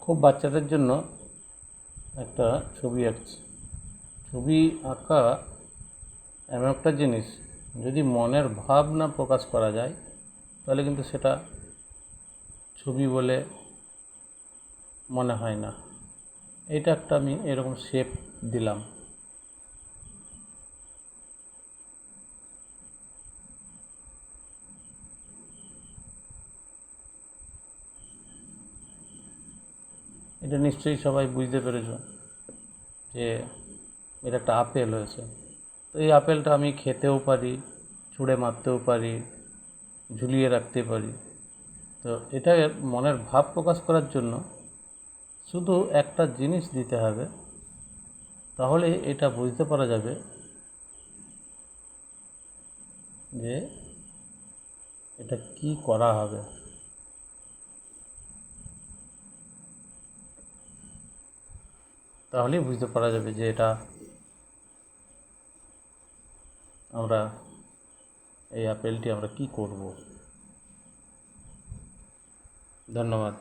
খুব বাচ্চাদের জন্য একটা ছবি আঁকছি। ছবি আঁকা এমন একটা জিনিস, যদি মনের ভাব না প্রকাশ করা যায় তাহলে কিন্তু সেটা ছবি বলে মনে হয় না। এটা একটা আমি এরকম শেপ দিলাম। এটা নিশ্চয়ই সবাই বুঝতে পেরেছ যে এটা একটা আপেল হয়েছে। তো এই আপেলটা আমি খেতেও পারি, ছুঁড়ে মারতেও পারি, ঝুলিয়ে রাখতে পারি। তো এটা মনের ভাব প্রকাশ করার জন্য শুধু একটা জিনিস দিতে হবে, তাহলে এটা বুঝতে পারা যাবে যে এটা কি করা হবে। তাহলেই বুঝতে পারা যাবে যে এটা আমরা এই আপেলটি আমরা কি করব। ধন্যবাদ।